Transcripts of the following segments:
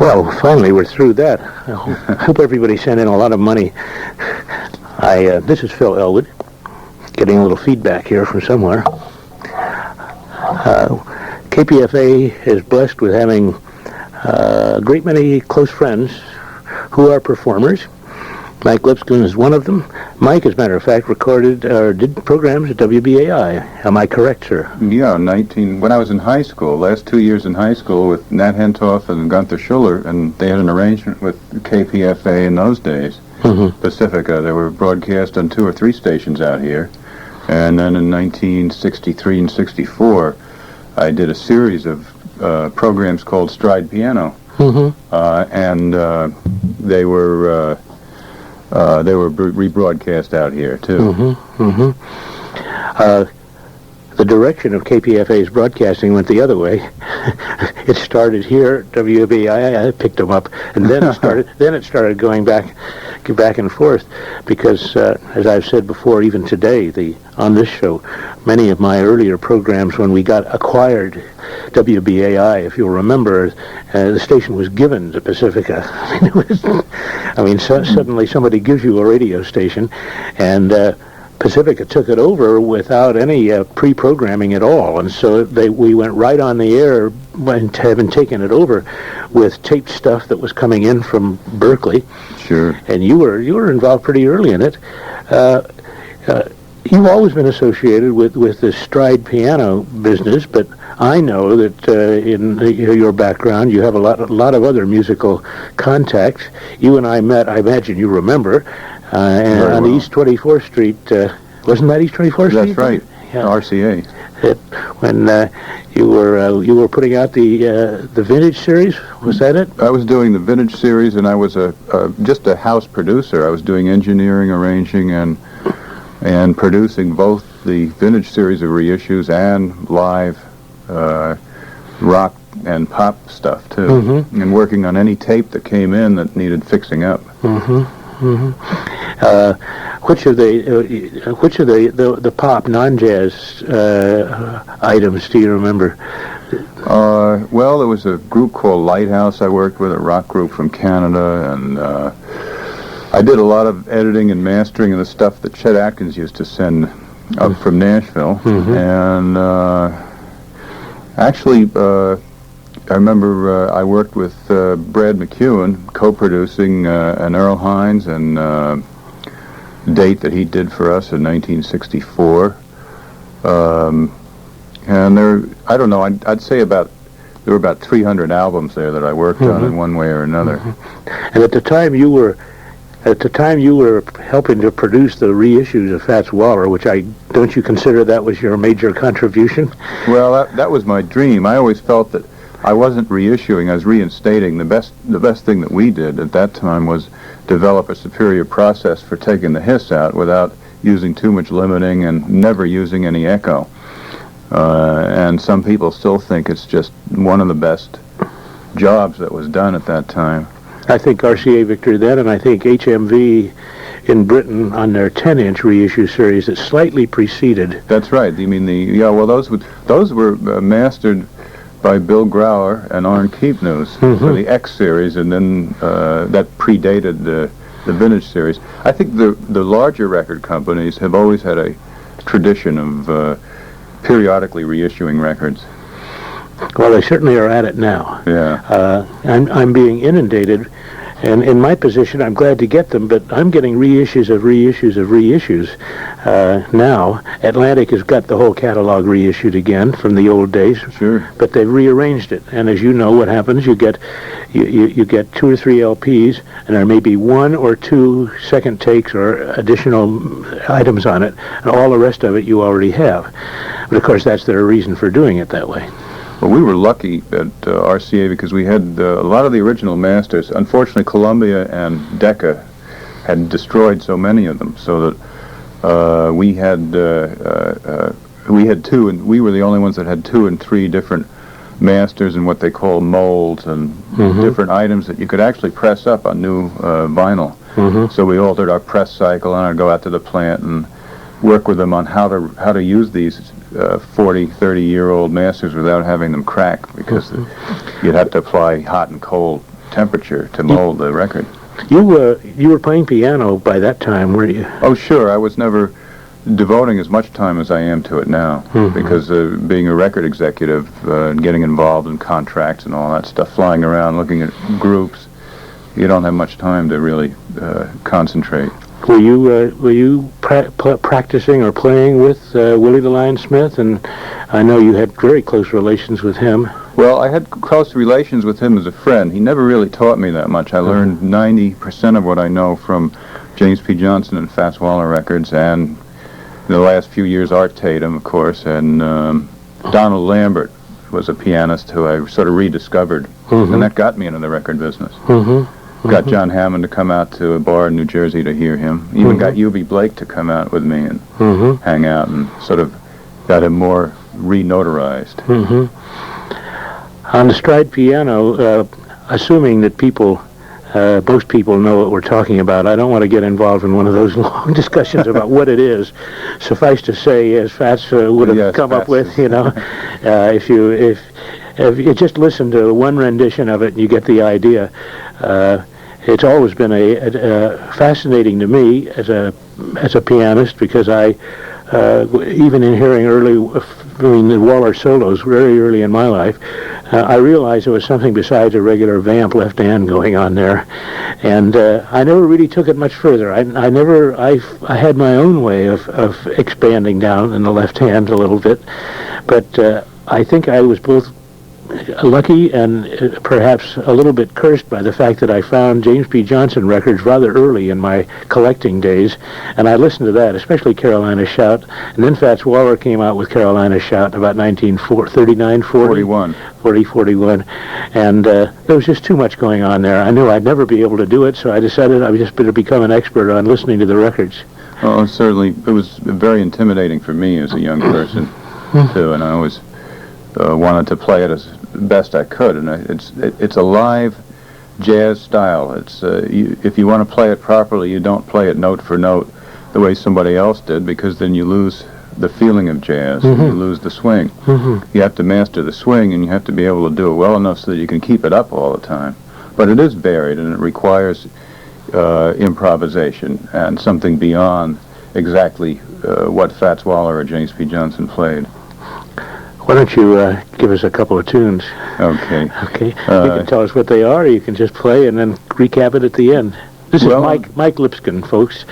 Well, finally we're through that. I hope everybody sent in a lot of money. This is Phil Elwood, getting a little feedback here from somewhere. KPFA is blessed with having a great many close friends who are performers. Mike Lipskin is one of them. Mike, as a matter of fact, recorded or did programs at WBAI. Am I correct, sir? Yeah, when I was in high school, last 2 years in high school with Nat Hentoff and Gunther Schuller, and they had an arrangement with KPFA in those days, Pacifica. They were broadcast on 2 or 3 stations out here. And then in 1963 and 64, I did a series of programs called Stride Piano. And they were rebroadcast out here, too. The direction of KPFA's broadcasting went the other way. It started here at WBAI. I picked them up, and then it started going back and forth, because as I've said before, even today, on this show, many of my earlier programs, when we got acquired WBAI, if you'll remember, the station was given to Pacifica. Suddenly somebody gives you a radio station, and Pacifica took it over without any pre-programming at all, and so we went right on the air, having taken it over with taped stuff that was coming in from Berkeley. Sure. And you were involved pretty early in it. You've always been associated with the stride piano business, but I know that in your background you have a lot of other musical contacts. You and I met, I imagine you remember, on East 24th Street. Wasn't that East 24th Street? That's right. Yeah. RCA. When you were putting out the vintage series, was that it? I was doing the vintage series, and I was just a house producer. I was doing engineering, arranging, and producing both the vintage series of reissues and live rock and pop stuff too, and working on any tape that came in that needed fixing up. Which of the pop non-jazz items do you remember? Well, there was a group called Lighthouse I worked with, a rock group from Canada, and I did a lot of editing and mastering of the stuff that Chet Atkins used to send up from Nashville. And actually, I remember I worked with Brad McEwen, co-producing an Earl Hines and date that he did for us in 1964. And I don't know, I'd say there were about 300 albums there that I worked on in one way or another. And at the time you were helping to produce the reissues of Fats Waller, which don't you consider that was your major contribution? Well, that was my dream. I always felt that I wasn't reissuing, I was reinstating. The best thing that we did at that time was develop a superior process for taking the hiss out without using too much limiting and never using any echo. And some people still think it's just one of the best jobs that was done at that time. I think RCA Victor then, and I think HMV in Britain on their 10-inch reissue series that slightly preceded. That's right. You mean those were mastered by Bill Grauer and Arne Keepnews for the X series, and then that predated the vintage series. I think the larger record companies have always had a tradition of periodically reissuing records. Well, they certainly are at it now. Yeah. I'm being inundated, and in my position, I'm glad to get them, but I'm getting reissues of reissues of reissues now. Atlantic has got the whole catalog reissued again from the old days. Sure. But they've rearranged it, and as you know, what happens? You get 2 or 3 LPs, and there may be 1 or 2 second takes or additional items on it, and all the rest of it you already have. But of course, that's their reason for doing it that way. Well, we were lucky at RCA because we had a lot of the original masters. Unfortunately, Columbia and Decca had destroyed so many of them, so that we had 2, and we were the only ones that had 2 and 3 different masters and what they call molds and different items that you could actually press up on new vinyl. So we altered our press cycle, and I'd go out to the plant and work with them on how to use these 40, 30-year-old masters without having them crack, because you'd have to apply hot and cold temperature to mold the record. You were playing piano by that time, weren't you? Oh, sure. I was never devoting as much time as I am to it now, because being a record executive and getting involved in contracts and all that stuff, flying around, looking at groups, you don't have much time to really concentrate. Were you practicing or playing with Willie the Lion Smith? And I know you had very close relations with him. Well, I had close relations with him as a friend. He never really taught me that much. I learned 90% of what I know from James P. Johnson and Fats Waller records, and the last few years Art Tatum, of course, and Donald Lambert was a pianist who I sort of rediscovered, and that got me into the record business. Got John Hammond to come out to a bar in New Jersey to hear him. Even got U.B. Blake to come out with me and hang out, and sort of got him more re-notarized. On the stride piano, assuming that most people know what we're talking about, I don't want to get involved in one of those long discussions about what it is. Suffice to say, as Fats would have come up with, if you just listen to one rendition of it, and you get the idea. It's always been fascinating to me as a pianist, because I even in hearing the Waller solos very early in my life, I realized there was something besides a regular vamp left hand going on there, and I never really took it much further. I had my own way of expanding down in the left hand a little bit, but I think I was both lucky and perhaps a little bit cursed by the fact that I found James P. Johnson records rather early in my collecting days, and I listened to that, especially Carolina Shout, and then Fats Waller came out with Carolina Shout in about 1941, and there was just too much going on there. I knew I'd never be able to do it, so I decided I just better become an expert on listening to the records. Oh, certainly. It was very intimidating for me as a young person, too, and I always wanted to play it as best I could, and it's a live jazz style. It's if you want to play it properly, you don't play it note for note the way somebody else did, because then you lose the feeling of jazz, and you lose the swing. You have to master the swing, and you have to be able to do it well enough so that you can keep it up all the time. But it is varied, and it requires improvisation and something beyond exactly what Fats Waller or James P. Johnson played. Why don't you give us a couple of tunes? Okay. Okay. You can tell us what they are, or you can just play and then recap it at the end. This is Mike Lipskin, folks.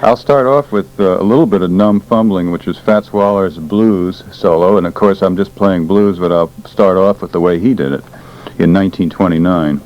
I'll start off with a little bit of NUMB Fumbling, which is Fats Waller's blues solo, and of course I'm just playing blues, but I'll start off with the way he did it in 1929.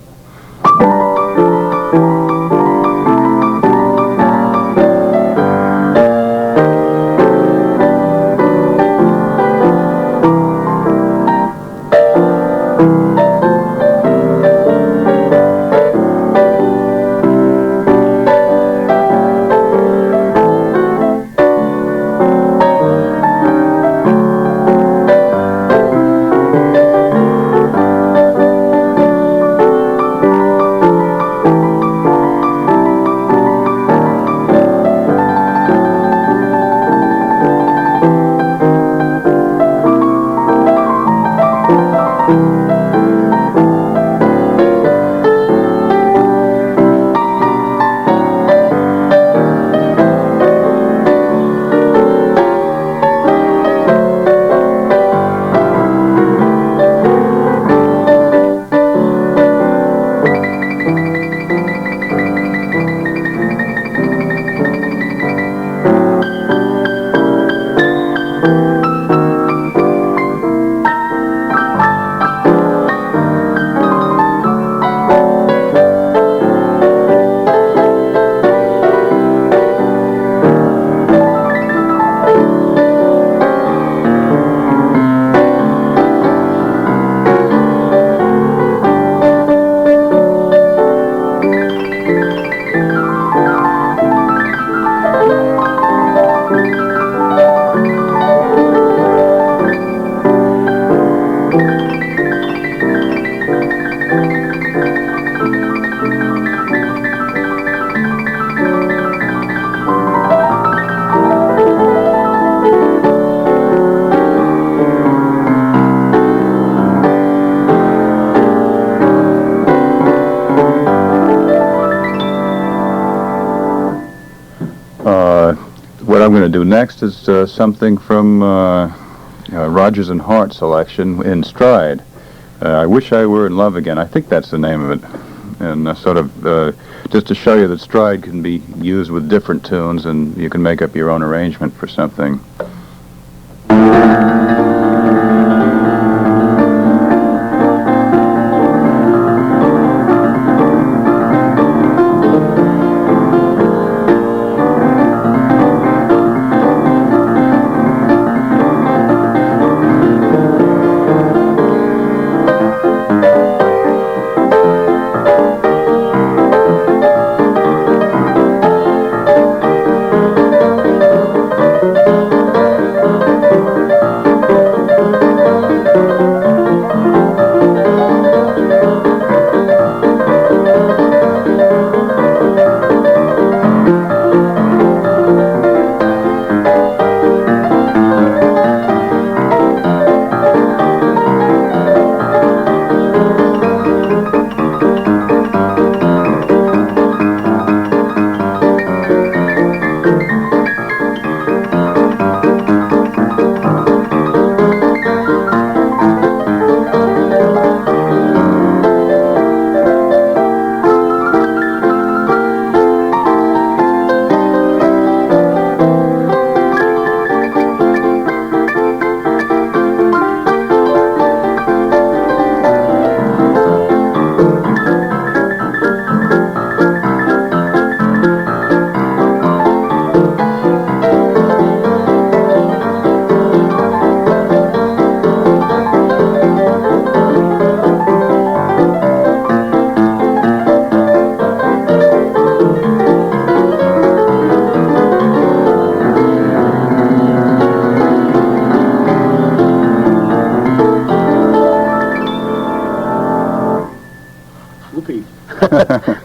I'm going to do next is something from Rodgers and Hart selection in Stride. I Wish I Were in Love Again. I think that's the name of it. And just to show you that Stride can be used with different tunes, and you can make up your own arrangement for something.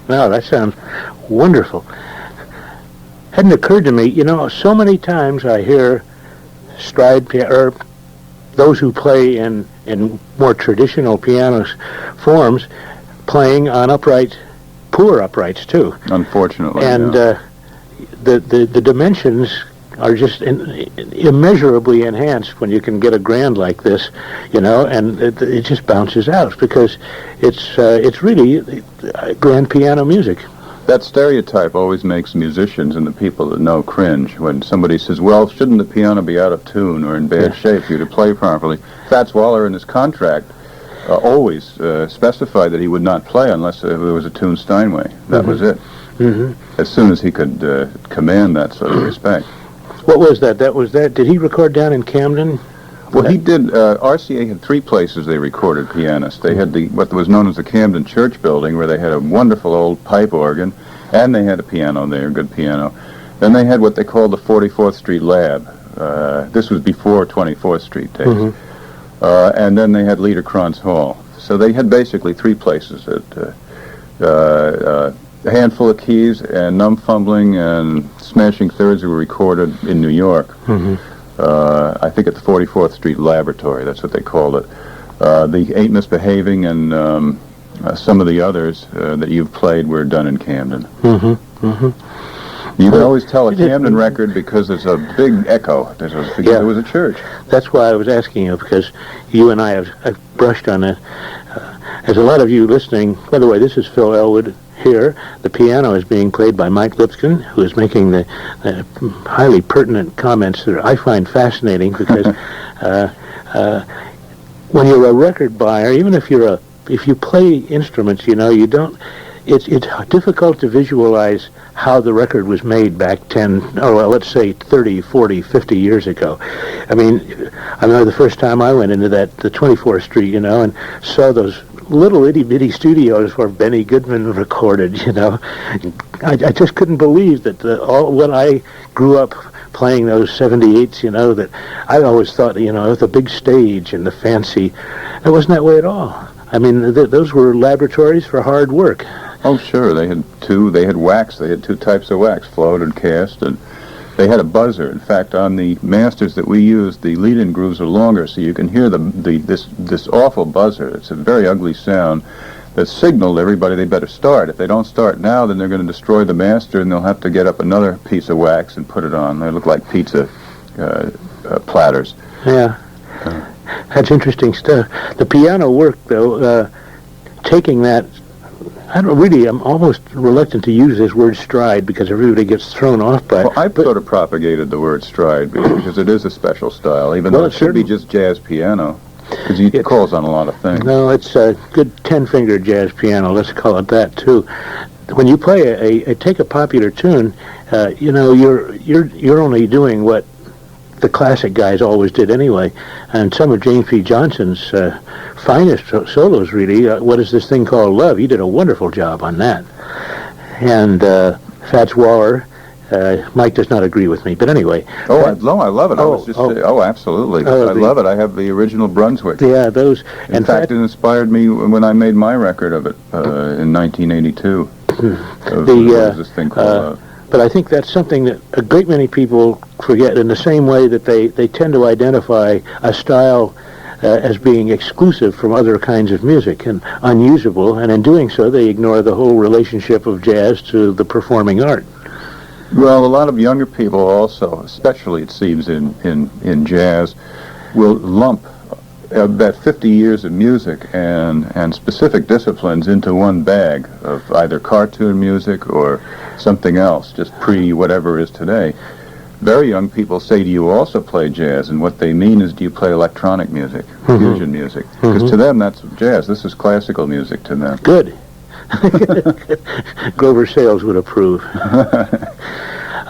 No, that sounds wonderful. Hadn't occurred to me, you know, so many times I hear stride or those who play in more traditional piano forms playing on uprights, poor uprights too. Unfortunately, and yeah. The dimensions are just immeasurably enhanced when you can get a grand like this, you know, and it just bounces out because it's really grand piano music. That stereotype always makes musicians and the people that know cringe when somebody says, well, shouldn't the piano be out of tune or in bad shape for you to play properly? Fats Waller in his contract always specified that he would not play unless there was a tuned Steinway. That was it. As soon as he could command that sort of respect. What was that? Did he record down in Camden? Well, he did. RCA had three places they recorded pianists. They had what was known as the Camden Church Building, where they had a wonderful old pipe organ, and they had a piano there, a good piano. Then they had what they called the 44th Street Lab. This was before 24th Street days. And then they had Liederkranz Hall. So they had basically three places that a handful of keys and NUMB Fumbling and Smashing Thirds were recorded in New York. I think at the 44th Street Laboratory, that's what they called it. The Ain't Misbehaving and some of the others that you've played were done in Camden. You can always tell a Camden record because there's a big echo. There was a church. That's why I was asking you, because you and I have brushed on it. As a lot of you listening, by the way, this is Phil Elwood here. The piano is being played by Mike Lipskin, who is making the highly pertinent comments that I find fascinating because when you're a record buyer, even if you play instruments, you know, you don't. It's difficult to visualize how the record was made back 10, or well, let's say 30, 40, 50 years ago. I mean, I remember the first time I went into the 24th Street, you know, and saw those little itty-bitty studios where Benny Goodman recorded, you know. I just couldn't believe that when I grew up playing those 78s, you know, that I always thought, you know, the big stage and the fancy. It wasn't that way at all. I mean, those were laboratories for hard work. Oh, sure. They had wax. They had two types of wax, float and cast, and they had a buzzer. In fact, on the masters that we used, the lead-in grooves are longer, so you can hear this awful buzzer. It's a very ugly sound. that signal to everybody they better start. If they don't start now, then they're going to destroy the master, and they'll have to get up another piece of wax and put it on. They look like pizza platters. Yeah. That's interesting stuff. The piano work, though, taking that, I'm almost reluctant to use this word stride because everybody gets thrown off by it. Well, I've sort of propagated the word stride because it is a special style, even though it should be just jazz piano, because it calls on a lot of things. No, it's a good 10-finger jazz piano, let's call it that, too. When you play take a popular tune, you're only doing what the classic guys always did anyway, and some of James P. Johnson's finest solos, really. What is this thing called Love? He did a wonderful job on that. And Fats Waller, Mike does not agree with me, but anyway. I love it. Absolutely. I love it. I have the original Brunswick. Yeah, those. In fact, it inspired me when I made my record of it in 1982. This thing called Love. But I think that's something that a great many people forget, in the same way that they tend to identify a style as being exclusive from other kinds of music and unusable, and in doing so they ignore the whole relationship of jazz to the performing art. Well, a lot of younger people also, especially it seems in jazz, will lump about 50 years of music and specific disciplines into one bag of either cartoon music or something else, just pre-whatever is today. Very young people say, do you also play jazz? And what they mean is, do you play electronic music, fusion music? Because to them, that's jazz. This is classical music to them. Good. Grover Sales would approve.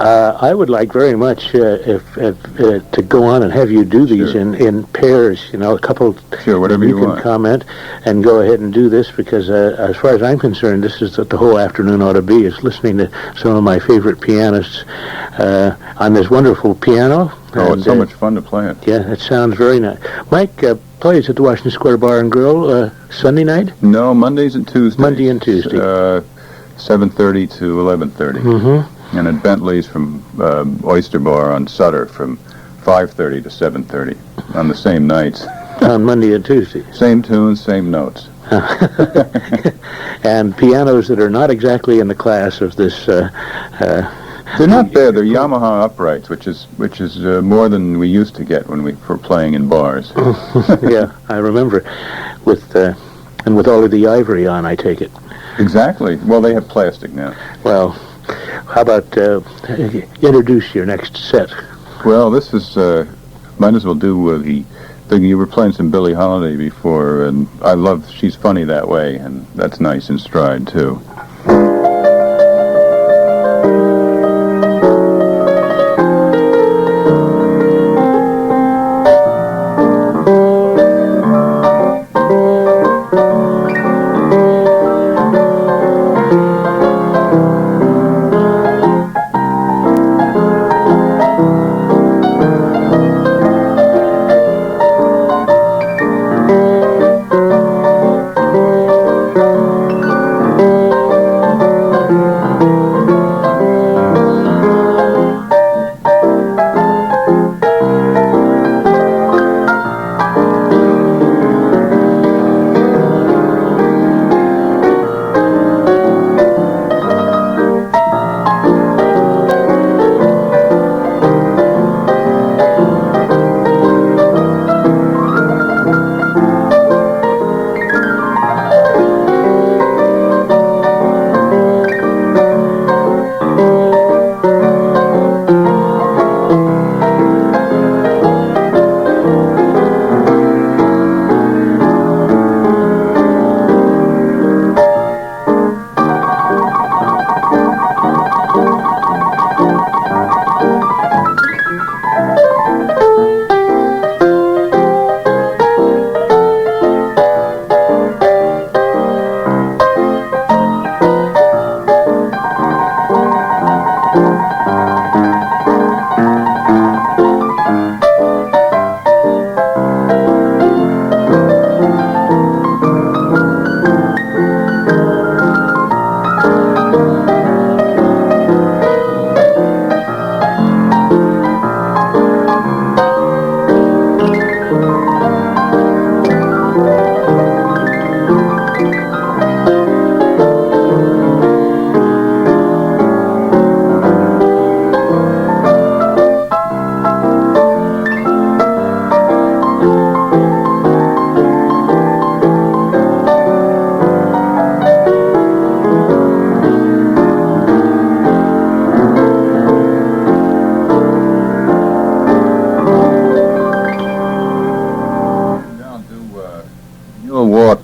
I would like very much if to go on and have you do these in pairs, a couple. Sure, whatever you want. Can comment and go ahead and do this, because as far as I'm concerned, this is what the whole afternoon ought to be, is listening to some of my favorite pianists on this wonderful piano. Oh, it's so much fun to play it. Yeah, it sounds very nice. Mike plays at the Washington Square Bar and Grill Sunday night? No, Mondays and Tuesdays. Monday and Tuesday. 7:30 to 11:30. Mm-hmm. And at Bentley's from Oyster Bar on Sutter from 5:30 to 7:30 on the same nights. On Monday and Tuesday. Same tunes, same notes. And pianos that are not exactly in the class of this. They're not bad. They're Yamaha uprights, which is more than we used to get when we were playing in bars. Yeah, I remember, with all of the ivory on, I take it. Exactly. Well, they have plastic now. Well, how about introduce your next set? Well, this is might as well do the thing. You were playing some Billie Holiday before, and I love She's Funny That Way, and that's nice in stride too.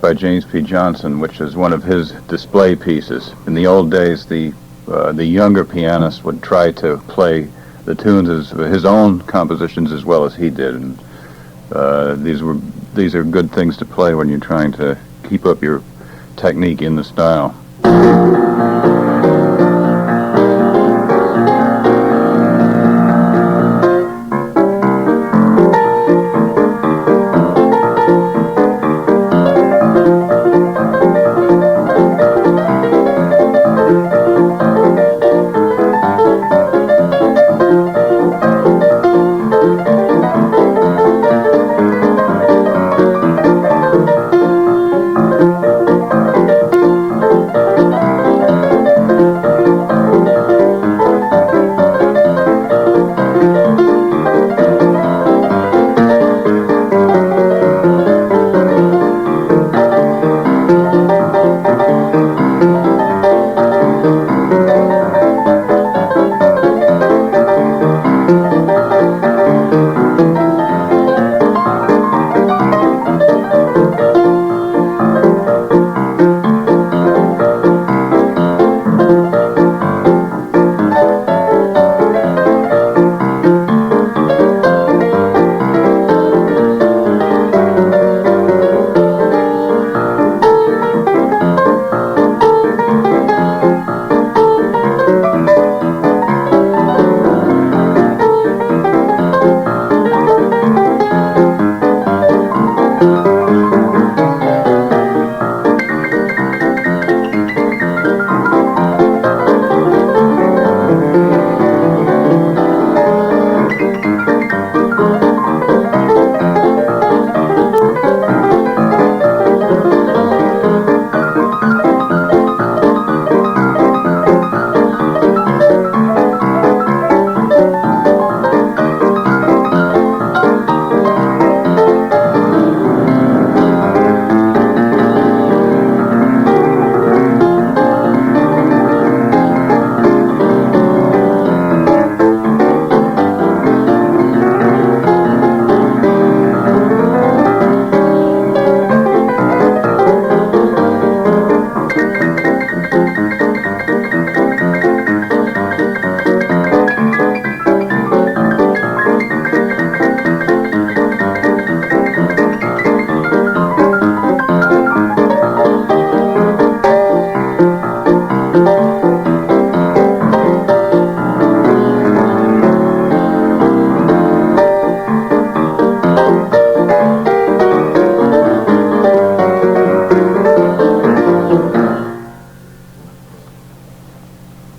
by James P. Johnson, which is one of his display pieces. In the old days, the younger pianist would try to play the tunes as his own compositions as well as he did, and these are good things to play when you're trying to keep up your technique in the style.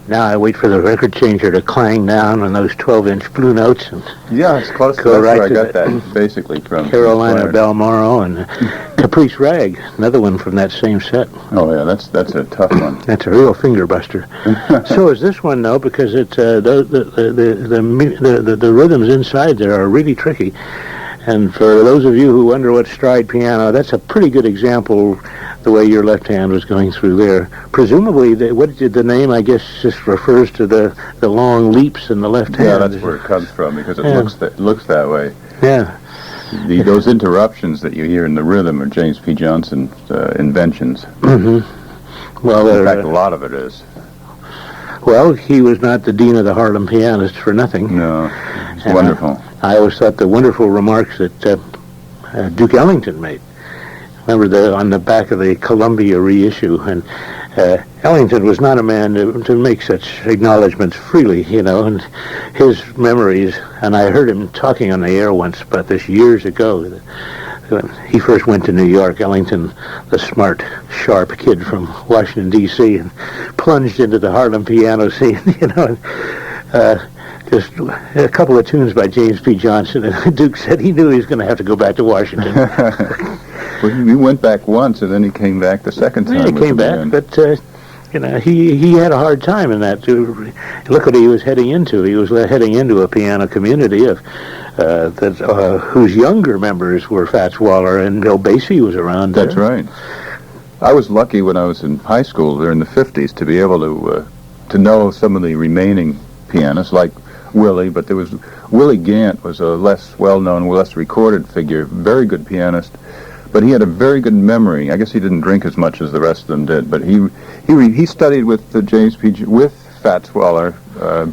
Now I wait for the record changer to clang down on those 12-inch blue notes and yeah, it's close. Go That's right where I to got that basically from. Carolina Balmoral and Caprice Rag, another one from that same set. Oh yeah, that's a tough one. That's a real finger buster. So is this one though, because it's the rhythms inside there are really tricky. And for those of you who wonder what stride piano, that's a pretty good example. The way your left hand was going through there. Presumably, what did the name, I guess, just refers to the long leaps in the left hand. Yeah, that's where it comes from, because it looks that way. Yeah. Those interruptions that you hear in the rhythm are James P. Johnson's inventions. Mm-hmm. Well, in fact, a lot of it is. Well, he was not the dean of the Harlem pianists for nothing. No, it's wonderful. I always thought the wonderful remarks that Duke Ellington made. Remember on the back of the Columbia reissue, and Ellington was not a man to make such acknowledgments freely, you know, and his memories, and I heard him talking on the air once about this years ago. When he first went to New York, Ellington, the smart, sharp kid from Washington, D.C., and plunged into the Harlem piano scene, you know, and, just a couple of tunes by James P. Johnson, and Duke said he knew he was going to have to go back to Washington. Well, he went back once, and then he came back the second time. Yeah, he came back, but you know, he had a hard time in that. Look what he was heading into. He was heading into a piano community of whose younger members were Fats Waller, and Bill Basie was around there. That's right. I was lucky when I was in high school there in the 50s to be able to know some of the remaining pianists, like Willie, but there was Willie Gant was a less well-known, less recorded figure, very good pianist, but he had a very good memory. I guess he didn't drink as much as the rest of them did, but he studied with James P. with Fats Waller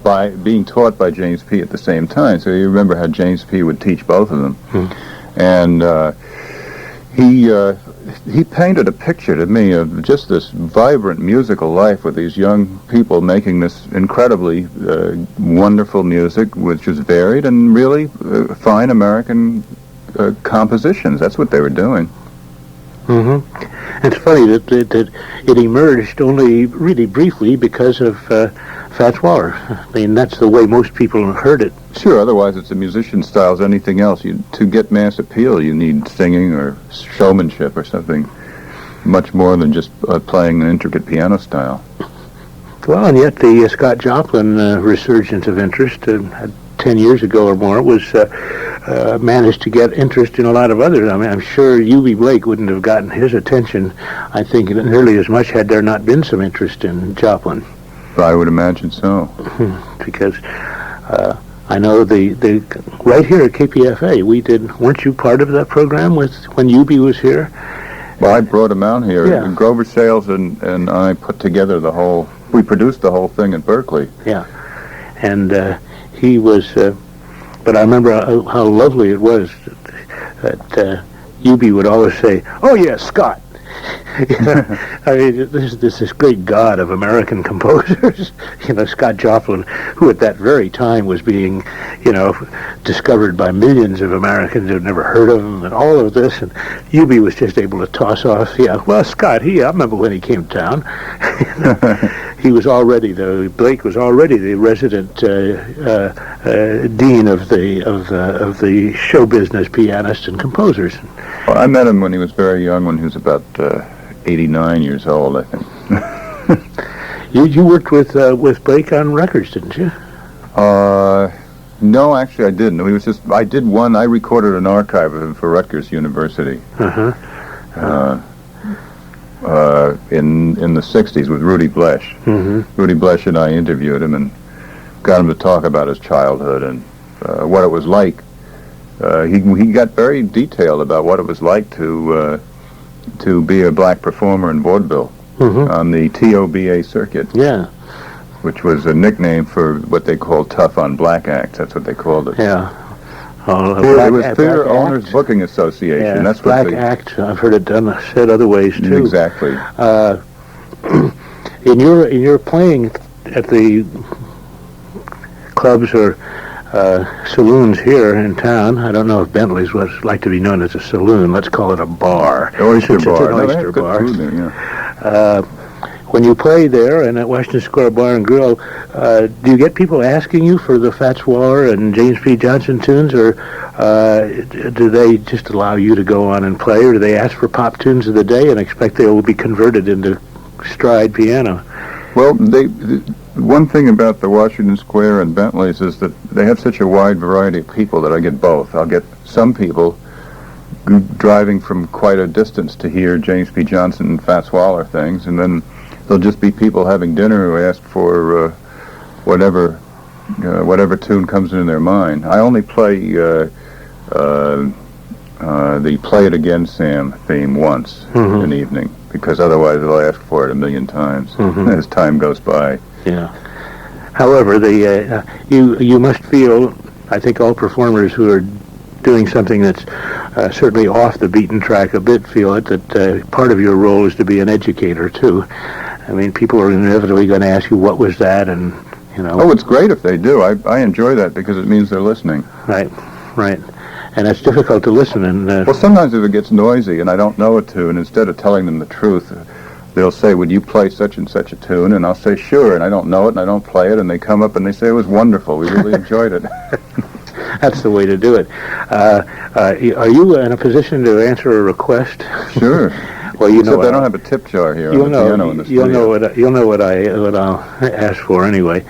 by being taught by James P. at the same time. So you remember how James P. would teach both of them, and he painted a picture to me of just this vibrant musical life with these young people making this incredibly wonderful music, which was varied and really fine American compositions. That's what they were doing. It's funny that it emerged only really briefly because of Fats Waller. I mean, that's the way most people heard it. Sure, otherwise it's a musician style as anything else. To get mass appeal, you need singing or showmanship or something much more than just playing an intricate piano style. Well, and yet the Scott Joplin resurgence of interest 10 years ago or more was managed to get interest in a lot of others. I mean, I'm sure U.B. Blake wouldn't have gotten his attention, I think, nearly as much had there not been some interest in Joplin. I would imagine so. Because I know the right here at KPFA, weren't you part of that program when U.B. was here? Well, I brought him out here. Yeah. Grover Sales and I put together we produced the whole thing at Berkeley. Yeah. And he was, but I remember how lovely it was that U.B. would always say, "Oh yeah, Scott." I mean, this great god of American composers, Scott Joplin, who at that very time was being, discovered by millions of Americans who had never heard of him, and all of this, and U.B. was just able to toss off, Scott, I remember when he came to town. He was already, Blake was already the resident dean of the show business pianists and composers. Well, I met him when he was very young, when he was about 89 years old, I think. You worked with Blake on records, didn't you? No, actually I didn't. I did one. I recorded an archive of him for Rutgers University. In the 60s with Rudy Blesh. Rudy Blesh and I interviewed him and got him to talk about his childhood and what it was like. He got very detailed about what it was like to be a black performer in vaudeville on the TOBA circuit. Yeah. Which was a nickname for what they called tough on black acts. That's what they called it. Yeah. It was Theater Owners Booking Association. Yeah, that's black what act. I've heard it said other ways too. Exactly. In your playing at the clubs or saloons here in town, I don't know if Bentley's was like to be known as a saloon. Let's call it a bar. Oyster bar. It's an oyster bar. Food there, yeah. When you play there and at Washington Square Bar and Grill, do you get people asking you for the Fats Waller and James P. Johnson tunes, or do they just allow you to go on and play, or do they ask for pop tunes of the day and expect they will be converted into stride piano? Well, one thing about the Washington Square and Bentley's is that they have such a wide variety of people that I get both. I'll get some people driving from quite a distance to hear James P. Johnson and Fats Waller things, and then there'll just be people having dinner who ask for whatever tune comes into their mind. I only play the "Play It Again, Sam" theme once an evening, because otherwise they'll ask for it a million times as time goes by. Yeah. However, you must feel, I think all performers who are doing something that's certainly off the beaten track a bit feel it, that part of your role is to be an educator too. I mean, people are inevitably going to ask you, what was that? And, Oh, it's great if they do. I enjoy that because it means they're listening. Right. And it's difficult to listen. And well, sometimes if it gets noisy and I don't know a tune, instead of telling them the truth, they'll say, would you play such and such a tune? And I'll say, sure, and I don't know it and I don't play it, and they come up and they say, it was wonderful, we really enjoyed it. That's the way to do it. Are you in a position to answer a request? Sure. Well, you know, I don't have a tip jar here on the piano in the studio. You'll know what I'll ask for anyway.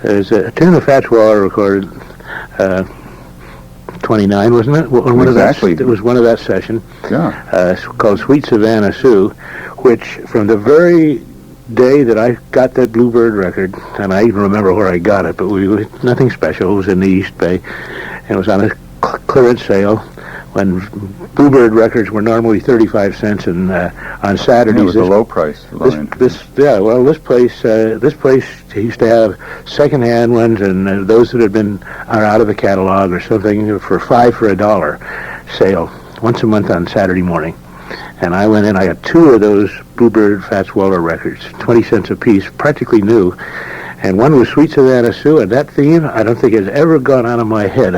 There's a tune of Fats Waller recorded 29, wasn't it? Exactly. It was one of that session. Yeah. Called "Sweet Savannah Sue," which from the very day that I got that Bluebird record, and I even remember where I got it, but nothing special. It was in the East Bay, and it was on a clearance sale. when Bluebird records were normally 35 cents, and on Saturdays, It was a low price line. This place used to have secondhand ones, and those that are out of the catalog or something for $5 for $1 sale once a month on Saturday morning. And I went in. I got 2 of those Bluebird Fats Waller records, 20 cents a piece, practically new. And one was Sweet Savannah Sue, and that theme I don't think has ever gone out of my head.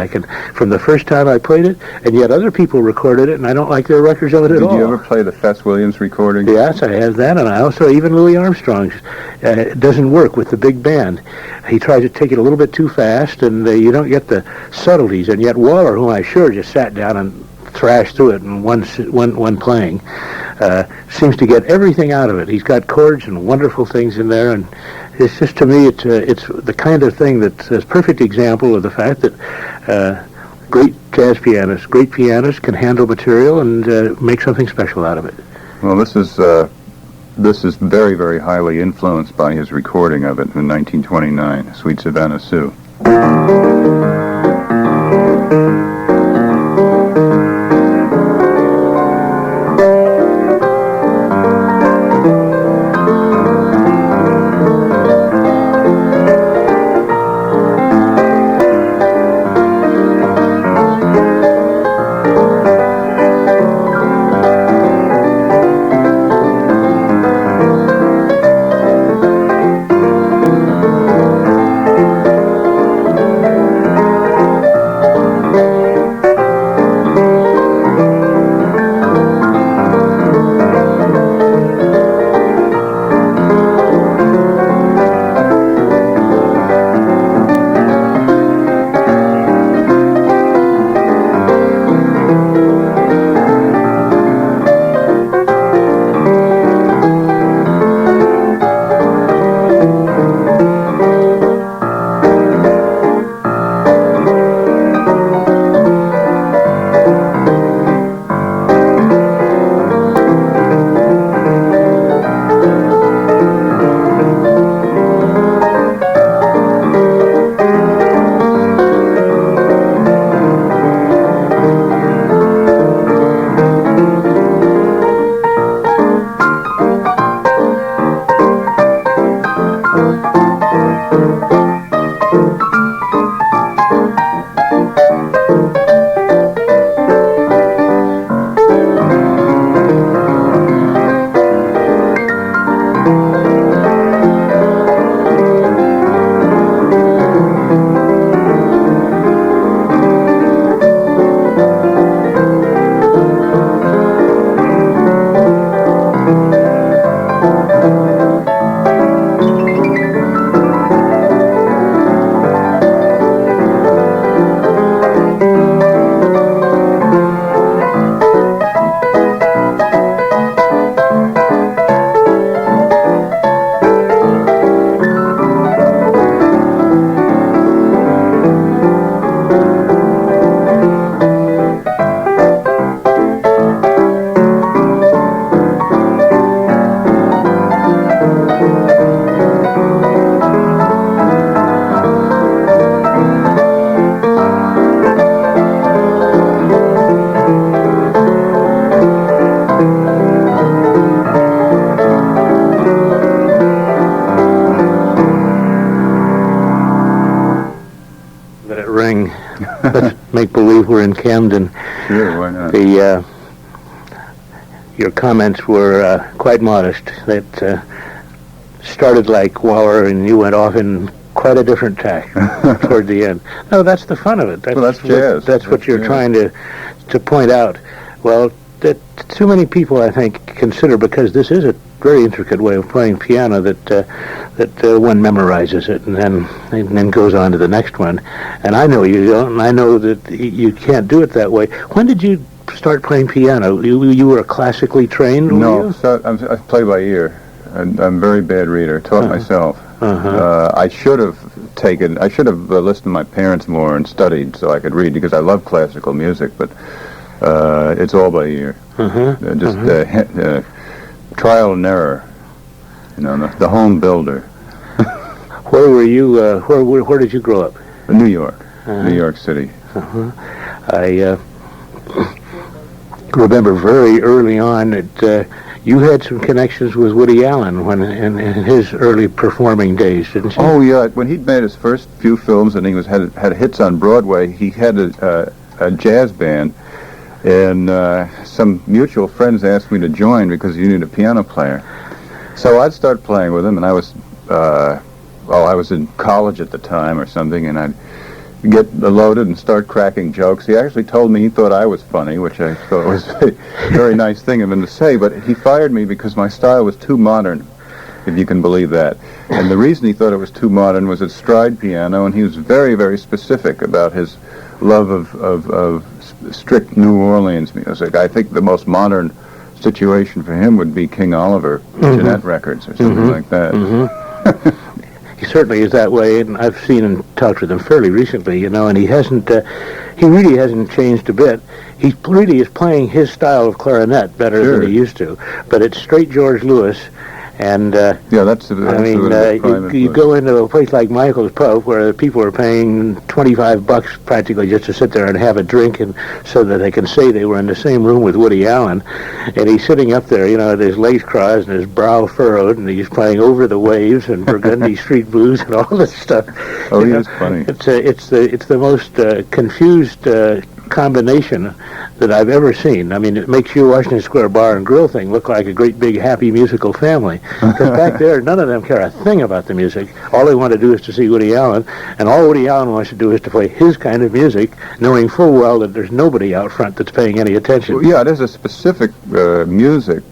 From the first time I played it, and yet other people recorded it, and I don't like their records of it at all. Did you ever play the Fats Williams recording? Yes, I have that, and I also, even Louis Armstrong's. It doesn't work with the big band. He tries to take it a little bit too fast, and you don't get the subtleties. And yet Waller, whom I sure just sat down and thrashed through it in one playing, seems to get everything out of it. He's got chords and wonderful things in there, and it's just, to me, it's the kind of thing that's a perfect example of the fact that great jazz pianists, great pianists can handle material and make something special out of it. Well, this is very, very highly influenced by his recording of it in 1929, Sweet Savannah Sue. Let's make believe we're in Camden. Sure, why not? Your comments were quite modest. That started like Waller, and you went off in quite a different tack toward the end. No, that's the fun of it. That's jazz. That's what you're trying to point out. Well, that too many people, I think, consider, because this is a very intricate way of playing piano, that one memorizes it and then goes on to the next one. And I know you don't, and I know that you can't do it that way. When did you start playing piano? You were classically trained? No, so I play by ear. I'm a very bad reader. Taught myself. I should have listened to my parents more and studied so I could read, because I love classical music, but it's all by ear. Trial and error. You know, the home builder. Where were you? Where did you grow up? New York, New York City. remember very early on that you had some connections with Woody Allen when in his early performing days, didn't you? Oh yeah, when he'd made his first few films and he had hits on Broadway, he had a jazz band, and some mutual friends asked me to join because you need a piano player. So I'd start playing with him, and I was in college at the time or something, and I'd get loaded and start cracking jokes. He actually told me he thought I was funny, which I thought was a very nice thing of him to say, but he fired me because my style was too modern, if you can believe that. And the reason he thought it was too modern was its stride piano, and he was very, very specific about his love of strict New Orleans music. I think the most modern situation for him would be King Oliver, Jeanette Records, or something like that. He certainly is that way, and I've seen and talked with him fairly recently, and he really hasn't changed a bit. He really is playing his style of clarinet better than he used to, but it's straight George Lewis, and you go into a place like Michael's Pub where people are paying $25 practically just to sit there and have a drink, and so that they can say they were in the same room with Woody Allen, and he's sitting up there, with his lace crossed and his brow furrowed, and he's playing Over the Waves and Burgundy Street Blues and all this stuff. Oh, he is funny. It's the most confused combination that I've ever seen. I mean, it makes your Washington Square Bar and Grill thing look like a great big happy musical family. Because back there, none of them care a thing about the music. All they want to do is to see Woody Allen, and all Woody Allen wants to do is to play his kind of music, knowing full well that there's nobody out front that's paying any attention. Well, yeah, it is a specific music.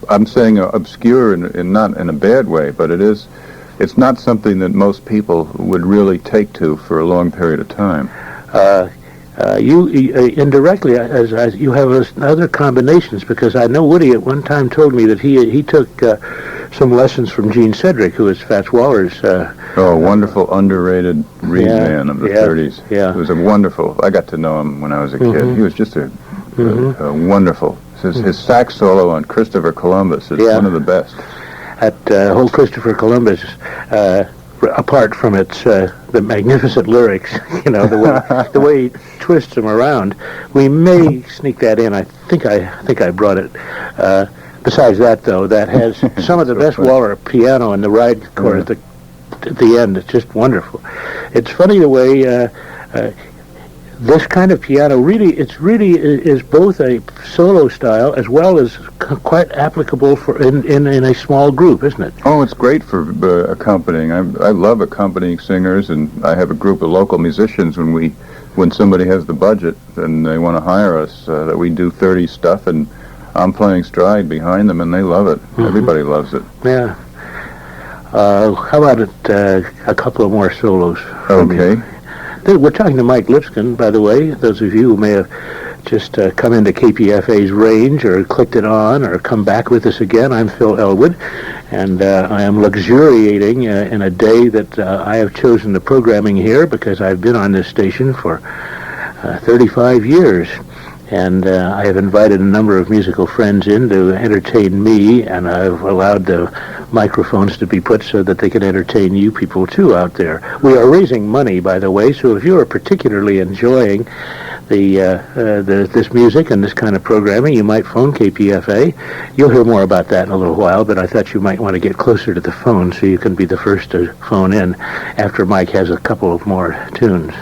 I'm saying obscure and not in a bad way, but it's not something that most people would really take to for a long period of time. You indirectly, as you have other combinations, because I know Woody at one time told me that he took some lessons from Gene Cedric, who was Fats Waller's. Wonderful, underrated reed man of the 30s. Yeah. It was I got to know him when I was a kid. He was just a wonderful. His sax solo on Christopher Columbus is one of the best. That whole Christopher Columbus, apart from its the magnificent lyrics, the way he twists them around, we may sneak that in. I think I brought it. Besides that, though, that has some of the best Waller piano in the ride chord at the end. It's just wonderful. It's funny the way this kind of piano really is both a solo style as well as quite applicable for in a small group, isn't it? Oh, it's great for accompanying. I love accompanying singers, and I have a group of local musicians when somebody has the budget and they want to hire us, that we do 30 stuff, and I'm playing stride behind them, and they love it. Everybody loves it. Yeah. How about a couple of more solos? Okay. We're talking to Mike Lipskin, by the way. Those of you who may have just come into KPFA's range or clicked it on or come back with us again, I'm Phil Elwood, and I am luxuriating in a day that I have chosen the programming here because I've been on this station for 35 years. And I have invited a number of musical friends in to entertain me, and I've allowed the microphones to be put so that they can entertain you people too out there. We are raising money, by the way, so if you are particularly enjoying this music and this kind of programming, you might phone KPFA. You'll hear more about that in a little while, but I thought you might want to get closer to the phone so you can be the first to phone in after Mike has a couple of more tunes.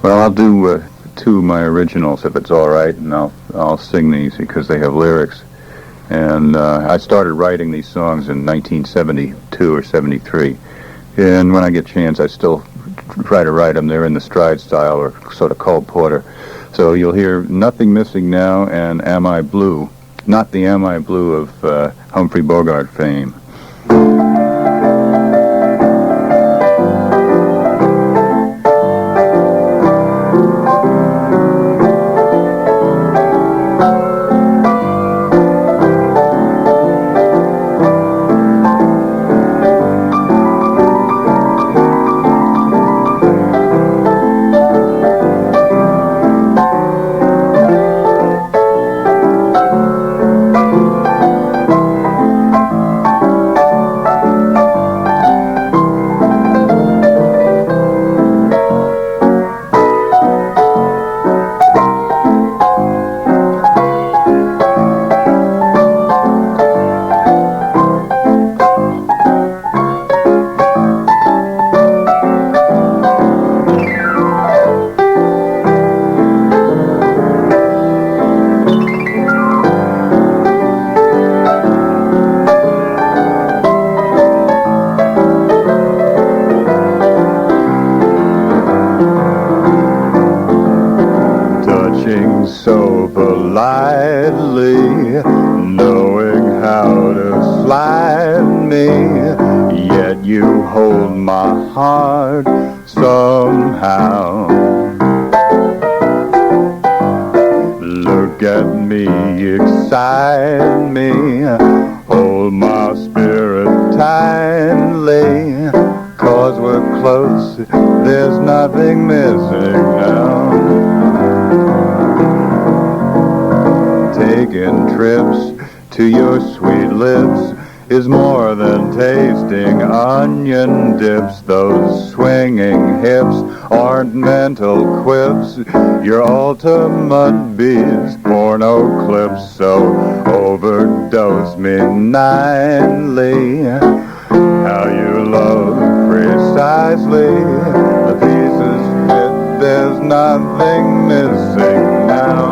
Well, I'll do two of my originals if it's all right, and I'll sing these because they have lyrics. And I started writing these songs in 1972 or 73, and when I get a chance I still try to write them. They're in the stride style, or sort of Cole Porter. So you'll hear Nothing Missing Now and Am I Blue, not the Am I Blue of Humphrey Bogart fame. so politely, knowing how to slide me, yet you hold my heart somehow. Look at me, excite me, hold my spirit tightly, 'cause we're close, there's nothing missing now. Taking trips to your sweet lips is more than tasting onion dips. Those swinging hips aren't mental quips, your ultimate beats, porno clips. So overdose me nightly, how you love precisely, the pieces fit, there's nothing missing now.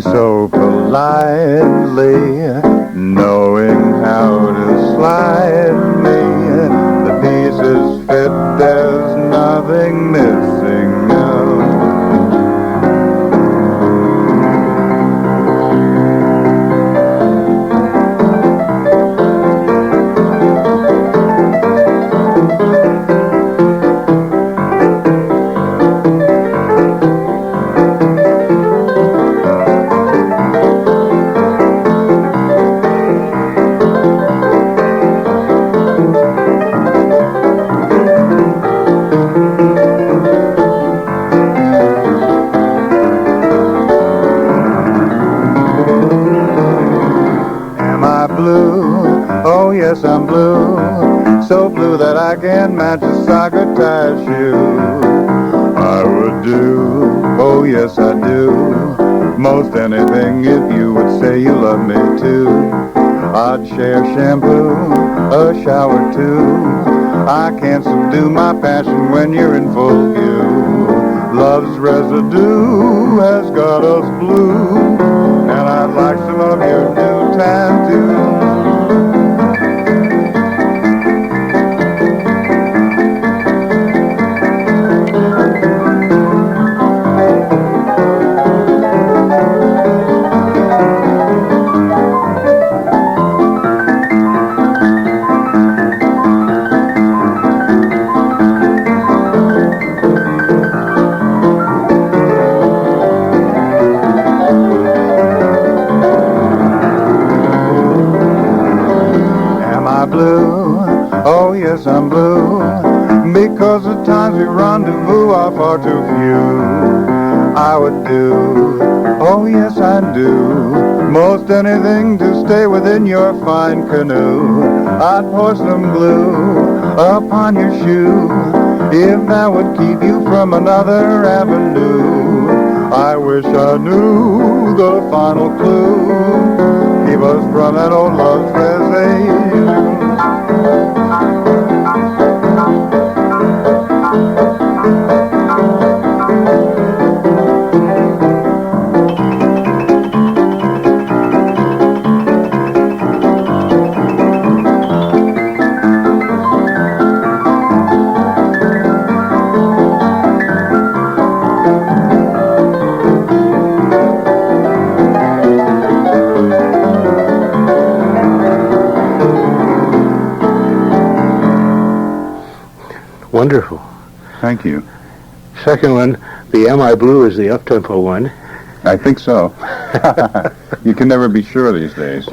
So politely, knowing how to slide me, the pieces fit, there's nothing missing now. Yes, I'm blue, so blue that I can't match a soccer tie shoe. I would do, oh yes I do, most anything if you would say you love me too. I'd share shampoo, a shower too. I can't subdue my passion when you're in full view. Love's residue has got us blue, and I'd like some of your new tattoos. Oh yes, I'm blue, because the times we rendezvous are far too few. I would do, oh yes I do, most anything to stay within your fine canoe. I'd pour some glue upon your shoe, if that would keep you from another avenue. I wish I knew the final clue, keep us from that old love's residue. Wonderful. Thank you. Second one, the Am I Blue is the up-tempo one. I think so. You can never be sure these days.